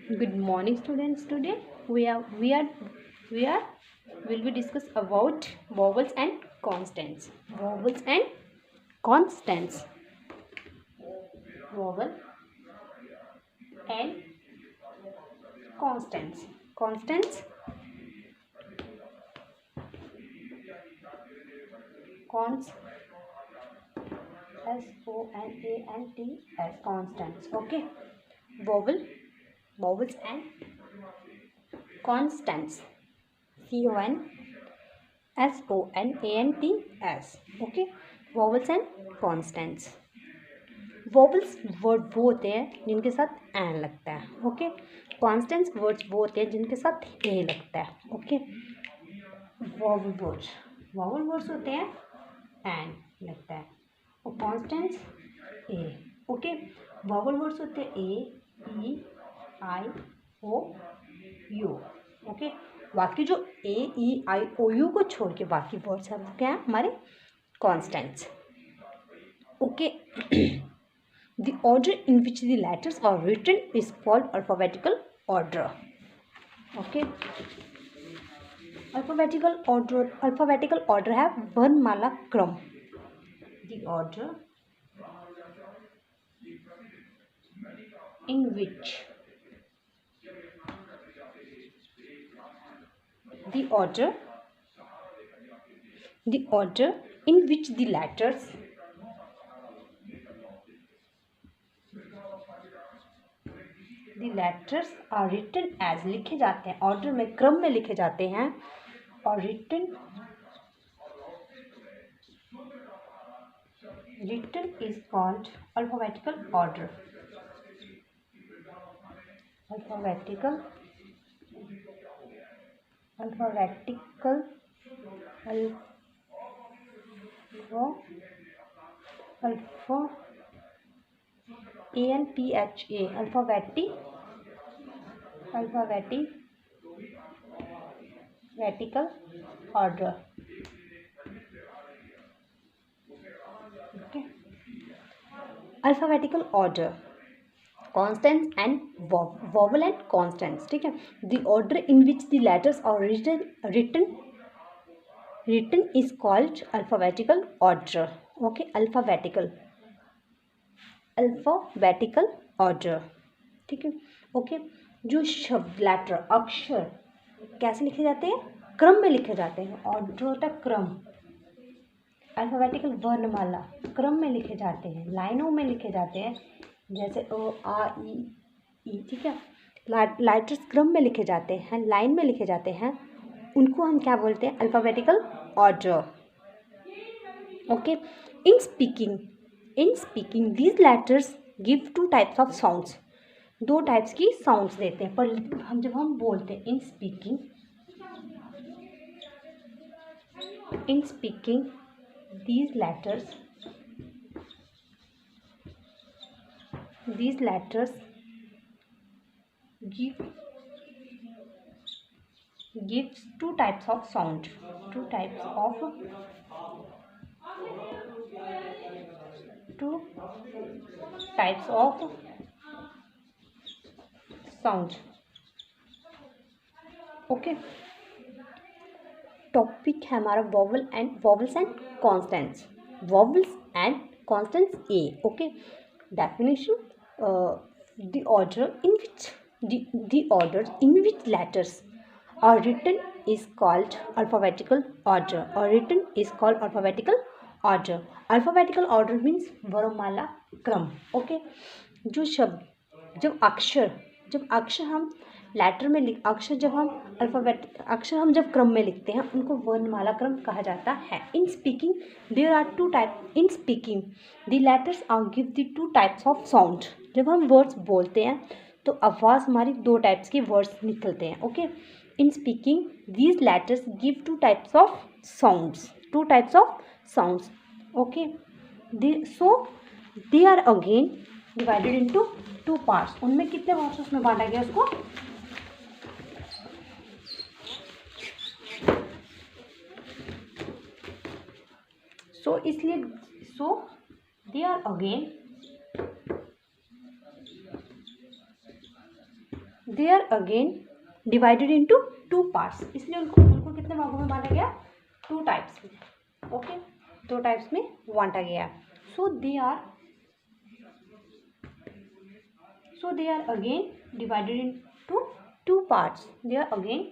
Good morning, students. Today we are will be discuss about vowels and constants. Vowels and constants. Vowel and constants. Constants. Cons. S-O-N-A-N-T-S. Constants. Okay. Vowel. Vowels and constants. C-O-N-S-O-N-A-N-T-S. Okay. Vowels and constants. Vowels word वो होते हैं जिनके साथ N लगता है. Okay. Constants words वो होते हैं जिनके साथ ए लगता है. ओके. वोवल वर्ड्स होते हैं एन लगता है और constants a. Okay. Vowel words होते हैं ए, ई, आई, ओ, यू. ओके. बाकी जो ए, ई, आई, ओ, यू को छोड़ के बाकी वर्ड्स हैं क्या है हमारे constants. Okay. The order in which the letters are written is called alphabetical order. Okay. Alphabetical order है वर्णमाला क्रम. The order in which the order in which the letters are written as लिखे जाते हैं. ऑर्डर में क्रम में लिखे जाते हैं और written is called alphabetical order. Alphabetical alphabetical order. Okay. Alphabetical order. Constants and vowel and constants. ठीक है. The order in which the letters are written is called alphabetical order. Okay. Alphabetical order. ठीक है. Okay. जो शब्द letter अक्षर कैसे लिखे जाते हैं क्रम में लिखे जाते हैं. ऑर्डर होता है क्रम. अल्फाबेटिकल वर्णमाला क्रम में लिखे जाते हैं लाइनों में लिखे जाते हैं जैसे अ आ ई. ठीक है. लेटर्स क्रम में लिखे जाते हैं लाइन में लिखे जाते हैं उनको हम क्या बोलते हैं alphabetical order. Okay. In speaking these letters give two types of sounds. दो टाइप्स की साउंड्स देते हैं पर जब हम बोलते हैं in speaking these letters gives two types of sound. Two types of sound. Okay. Topic है हमारा vowels and consonants. Vowels and consonants a. Okay. Definition. The order in which letters are written is called alphabetical order. Alphabetical order means वर्णमाला क्रम. Okay. जो शब्द जब अक्षर हम letter में अक्षर हम जब क्रम में लिखते हैं उनको वर्णमाला क्रम कहा जाता है. In speaking there are two type. In speaking the letters are give the two types of sound. जब हम वर्ड्स बोलते हैं तो आवाज़ हमारी दो टाइप्स के वर्ड्स निकलते हैं. Okay. In speaking these letters give two types of sounds. Okay. So they are again divided into two parts. उनमें कितने पार्ट्स उसमें बांटा गया उसको इसलिए they they are again divided into 2 parts, इसलिए उनको उनको कितने भागों में बांटा गया, 2 टाइप्स में। ओके, 2 टाइप्स में बांटा गया। So they are again divided into 2 parts. They are again,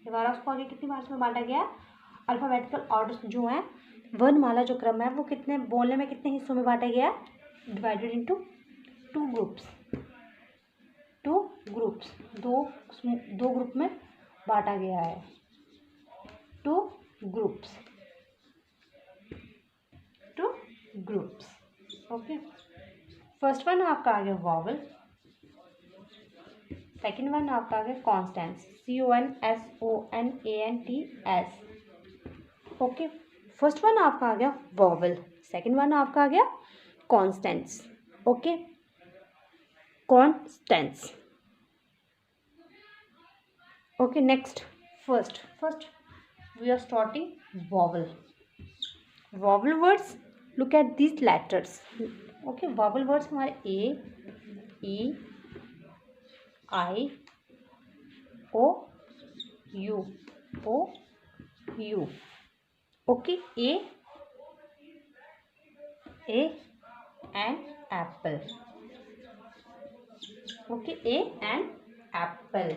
दोबारा उसको आगे कितने पार्ट्स में बांटा गया। अल्फ़ाबेटिकल ऑर्डर जो है, वर्णमाला जो क्रम है, वो कितने बोलने में कितने हिस्सों में बांटा गया, डिवाइडेड इनटू 2 ग्रुप्स। 2 ग्रुप्स, दो ग्रुप में बांटा गया है। 2 groups, 2 groups. Okay, first one आपका आ गया वॉवल, सेकेंड वन आपका आ गया constants, CONSONANTS। Okay, first one आपका आ गया वॉवल, सेकेंड वन आपका आ गया constants. Okay, constants. Okay, next first we are starting vowel. Vowel words, look at this letters. Okay, vowel words हमारे A, E, I, O, U, O, U। Okay, A and apple। Okay, A and apple।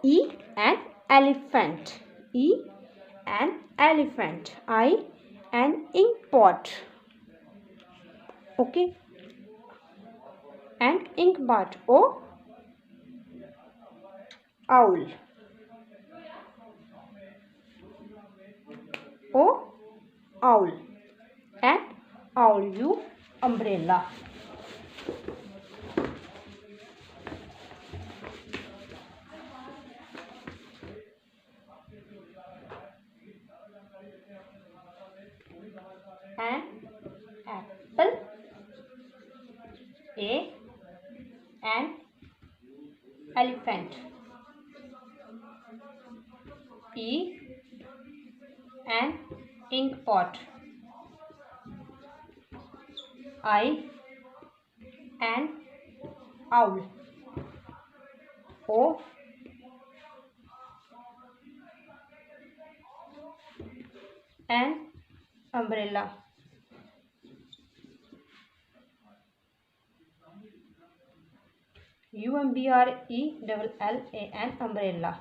E and elephant, E and elephant। I and ink pot। Okay, and ink pot, O, owl, O, owl, and owl, U, umbrella। and apple, A and elephant, E and ink pot, I and owl, O and umbrella। UMBRELLAN, umbrella,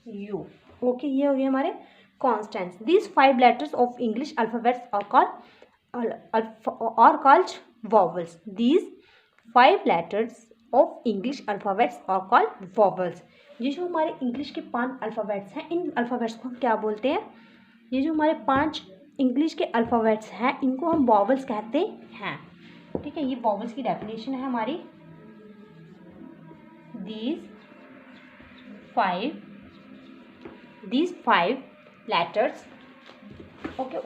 U। Okay, ये हो गए हमारे constants. These 5 letters of English alphabets are called vowels. These 5 letters of English alphabets are called vowels. ये जो हमारे English के 5 alphabets हैं, इन alphabets को हम क्या बोलते हैं, ये जो हमारे 5 इंग्लिश के अल्फ़ाबेट्स हैं, इनको हम वॉवल्स कहते हैं। ठीक है, ये वॉवल्स की डेफिनेशन है हमारी। these five letters। Okay,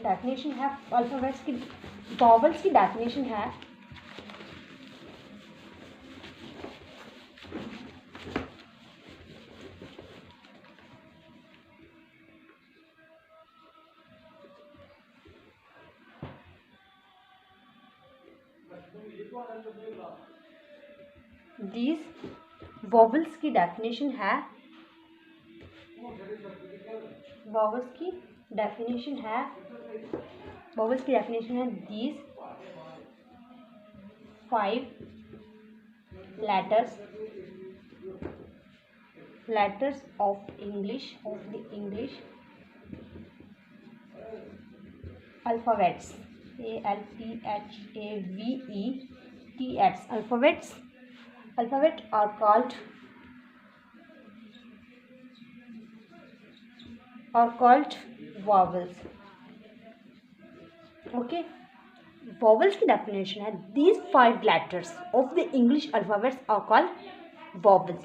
definition है अल्फ़ाबेट्स की, वॉवल्स की डेफिनेशन है these वॉवल्स की डेफिनेशन है, वॉवल्स की डेफिनेशन है these 5 letters of the English alphabets, ALPHAVETS, alphabet are called vowels। Okay, vowels की डेफिनेशन है these 5 letters of the English alphabets are called vowels।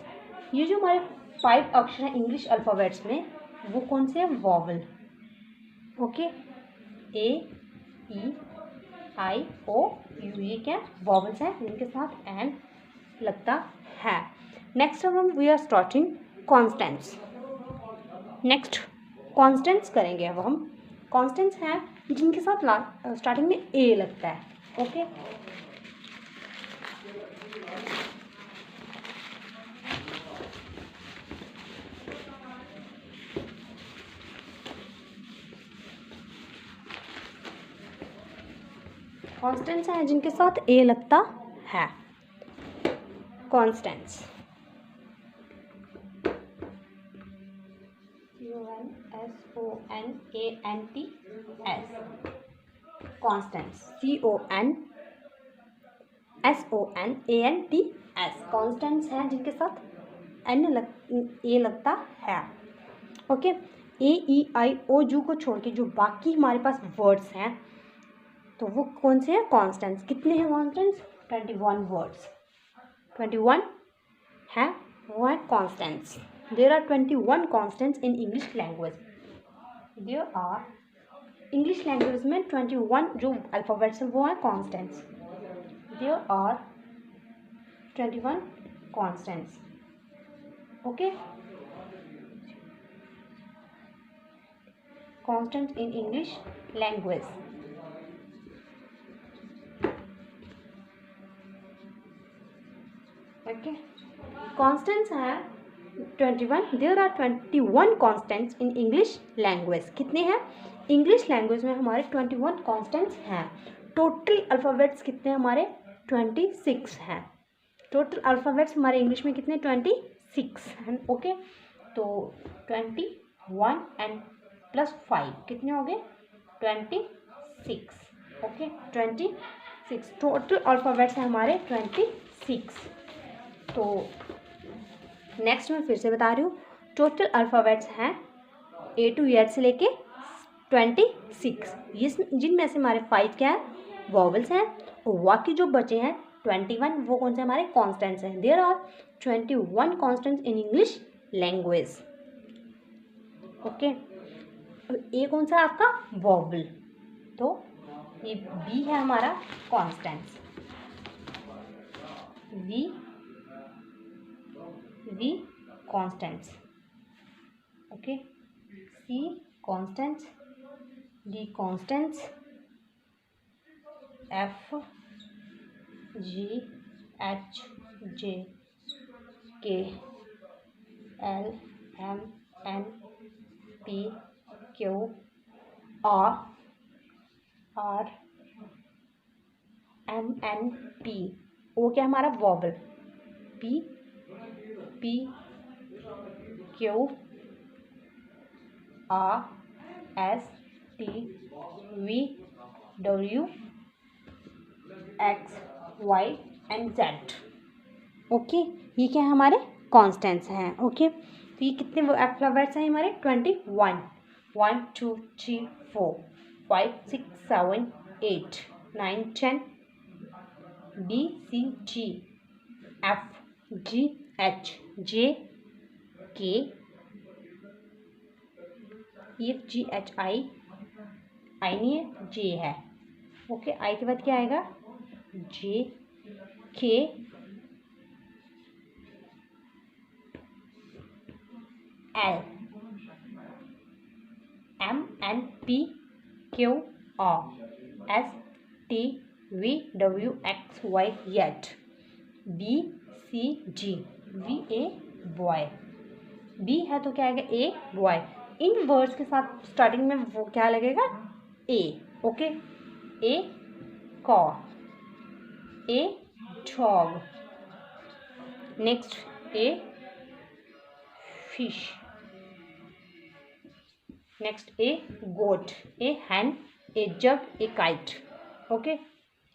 ये जो हमारे 5 अक्षर हैं इंग्लिश अल्फ़ाबेट्स में, वो कौन से हैं, vowel. Okay, A, E, I, O, U, ये क्या वॉवल्स हैं, इनके साथ एंड लगता है। नेक्स्ट अब हम we are starting constants. Next constants करेंगे। अब हम कॉन्स्टेंट्स हैं जिनके साथ स्टार्टिंग में ए लगता है। ओके, कॉन्स्टेंट्स हैं जिनके साथ ए लगता है। Constants CONSONANTS, constants CONSONANTS, constants हैं जिनके साथ ए लगता है। ओके, AEIOU को छोड़ के जो बाकी हमारे पास वर्ड्स हैं तो वो कौन से हैं? कॉन्स्टेंट्स। कितने हैं कॉन्स्टेंट्स? 21 वर्ड्स, 21 हैं, वो है constants. There are 21 constants in English language. There are English language में 21 जो अल्फ़ाबेट्स हैं वो हैं constants. There are 21 constants. Okay, constants in English language. Okay, constants हैं 21। There are 21 constants in English language. कितने हैं? इंग्लिश लैंग्वेज में हमारे 21 कॉन्स्टेंट्स हैं। टोटल अल्फ़ाबेट्स कितने हमारे? 26 हैं। टोटल अल्फ़ाबेट्स हमारे इंग्लिश में कितने? 26 हैं। ओके, तो 21 एंड प्लस 5 कितने हो गए? 26। ओके, 26 टोटल अल्फ़ाबेट्स हैं हमारे 26। तो नेक्स्ट मैं फिर से बता रही हूँ, टोटल अल्फ़ाबेट्स हैं A to Z से लेके 26, जिनमें से हमारे 5 क्या है? वॉवल्स हैं, और बाकी जो बचे हैं 21 वो कौन से हमारे? कॉन्स्टेंट्स हैं। There are 21 constants in English language. Okay, A कौन सा है आपका? वॉवल, तो ये बी है हमारा constants. V constants. Okay, C constants, D constants, F G H J K L M N P Q R M N P. O क्या हमारा? Vowel. P Q R S T V W X Y and Z. Okay, ये क्या है? हमारे constants हैं। Okay, तो ये कितने अल्फ़ाबेट्स हैं हमारे? 21। 1 2 3 4 5 6 7 8 9 10 B C G F G H J K ये G H I नहीं है, J है। ओके, I के बाद क्या आएगा? J K L M N P Q R S T V W X Y Z B C G V A boy. B है तो क्या आएगा? A boy. इन वर्ड्स के साथ स्टार्टिंग में वो क्या लगेगा? A। Okay, A cow, A dog, next A fish, next A goat, A hen, A jug, A kite. Okay,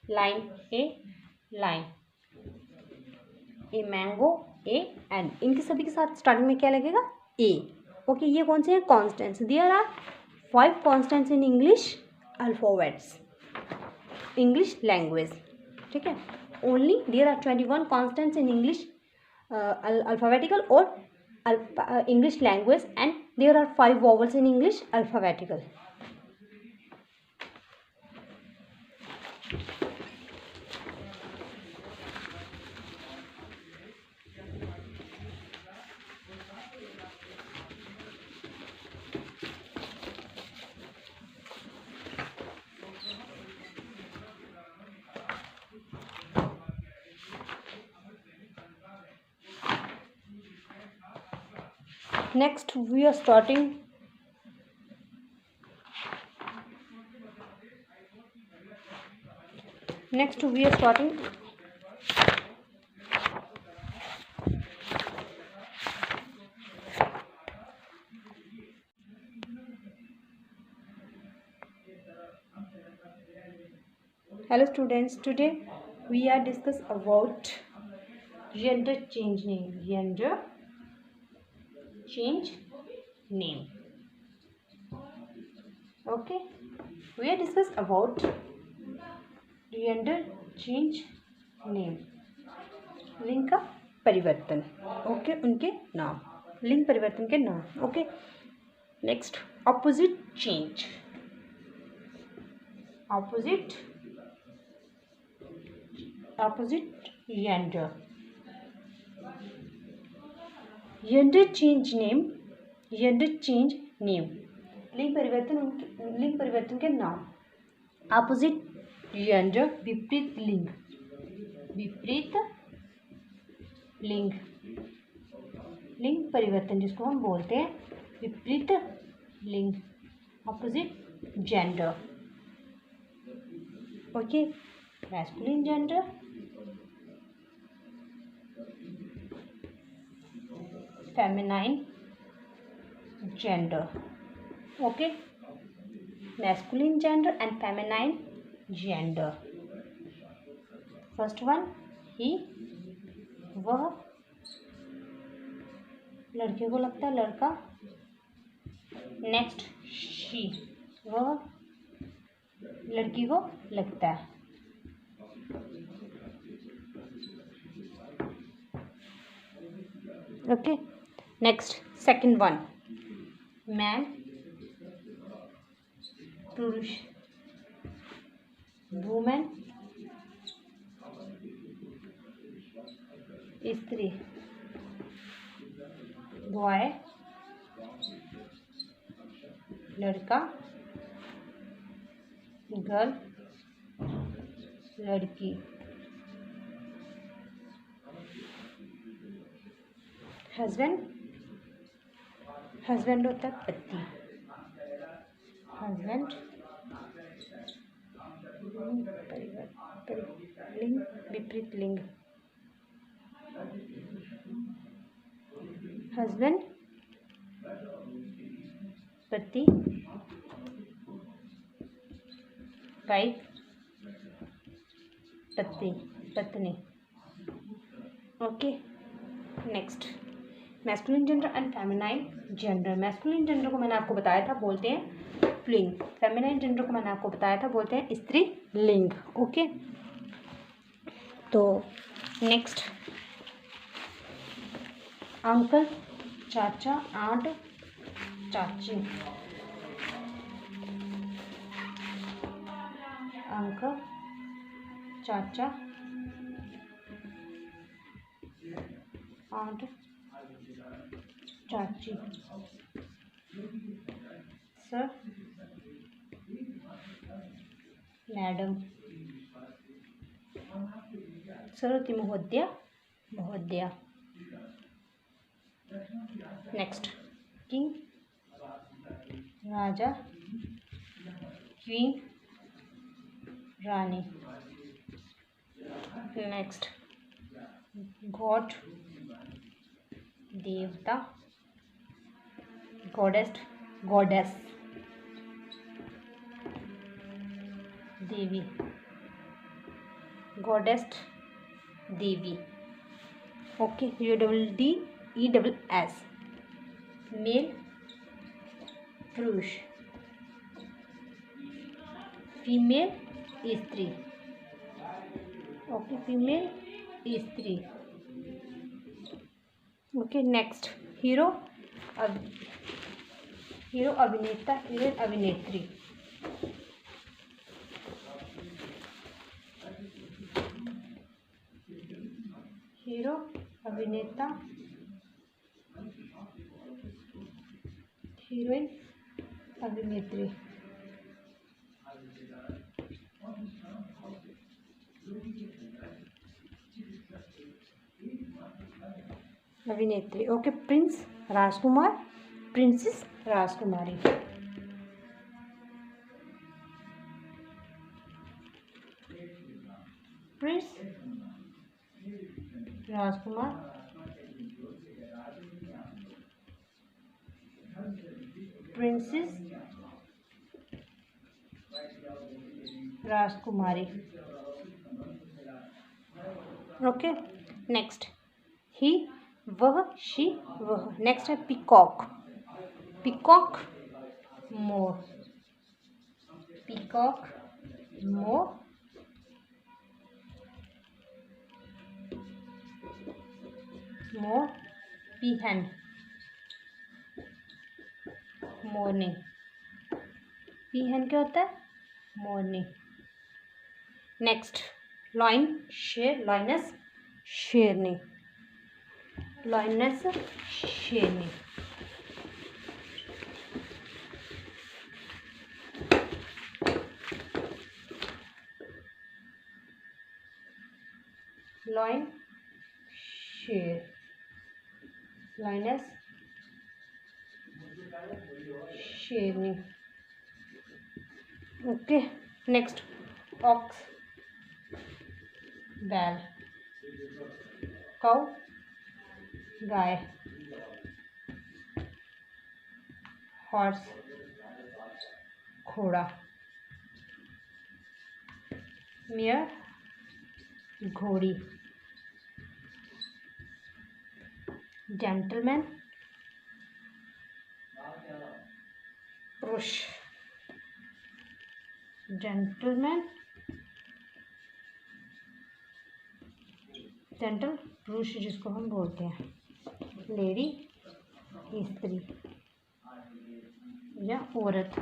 line A line, A mango, A an. इनके सभी के साथ स्टार्टिंग में क्या लगेगा? A। ओके, ये कौन से हैं? Constants. There are 5 constants in English alphabets, English language. ठीक है, only there are 21 constants in English alphabetical और English language, and there are 5 vowels in English alphabetical. Next we are starting Next we are starting hello students, today we are discuss about gender change name. Gender change name. Okay, we are discuss about gender change name. लिंग का परिवर्तन. Okay, उनके नाम, लिंग परिवर्तन के नाम. Okay, next opposite change. Opposite gender. Gender change name. Gender change name, लिंग परिवर्तन के नाम. ऑपोजिट जेंडर, विपरीत लिंग. विपरीत लिंग, लिंग परिवर्तन जिसको हम बोलते हैं विपरीत लिंग. Opposite gender. Okay, masculine gender, feminine gender. Okay, masculine gender and feminine gender. First one he, वह, लड़के को लगता है लड़का. नेक्स्ट शी, वह लड़की को लगता है. Okay, next second one, man पुरुष, वुमेन स्त्री, बॉय लड़का, गर्ल लड़की. हस्बैंड, हस्बैंड होता है पति. हस्बैंड लिंग, विपरीत लिंग. हस्बैंड पति, वाइफ पत्नी. Okay, next masculine gender and feminine gender. Masculine gender को मैंने आपको बताया था बोलते हैं पुल्लिंग. फेमिनाइन जेंडर को मैंने आपको बताया था बोलते हैं स्त्री लिंग. ओके, तो नेक्स्ट अंकल, चाचा, आंट, चाची. अंकल, चाचा, आंट, चाची. Sir, madam. सर होती महोदया, महोदया. नेक्स्ट किंग, राजा, क्वीन, रानी. नेक्स्ट गॉड, देवता, गॉडेस, गॉडेस, देवी, गॉडेस, देवी. ओके, UDDESS, मेल पुरुष, फीमेल स्त्री. ओके, फीमेल स्त्री. ओके, नेक्स्ट हीरो, हीरो अभिनेता, हीरोइन अभिनेत्री. हीरो अभिनेता, हीरोइन अभिनेत्री. अभिनेत्री. ओके, प्रिंस राजकुमार, प्रिंसेस राजकुमारी. प्रिंस राजकुमार, प्रिंसेस राजकुमारी। ओके, नेक्स्ट ही, वह, शी, वह। नेक्स्ट है पीकॉक, पीकॉक मोर, पीकॉक मोर, मोर पीहन मॉर्निंग, पीहन क्या होता है? मॉर्निंग। नेक्स्ट लॉइन शेर, लॉइनस शेरनी, लॉइनस शेरनी। लॉइन शेर, लॉइनस शेरनी। ओके, नेक्स्ट ऑक्स बैल, काउ गाय, हॉर्स घोड़ा, मेयर घोड़ी, जेंटलमैन पुरुष, जेंटलमैन जेंटल पुरुष जिसको हम बोलते हैं, लेडी स्त्री या औरत।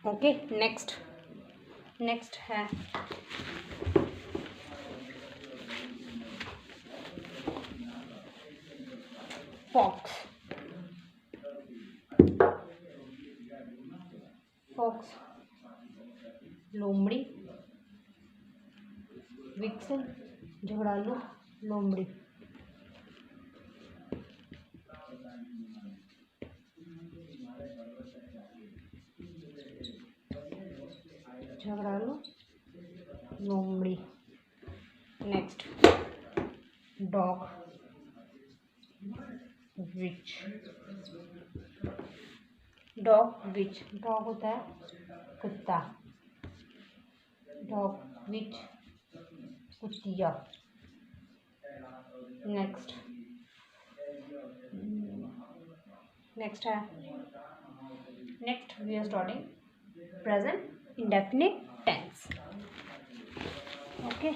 ओके, नेक्स्ट है फॉक्स, फॉक्स लोमड़ी, विक्सन झगड़ालू लोमड़ी, झगड़ालू लोमड़ी। Next dog bitch, dog bitch, dog होता है कुत्ता, डॉग विच कुतिया। नेक्स्ट है next we are starting present indefinite tense. Okay,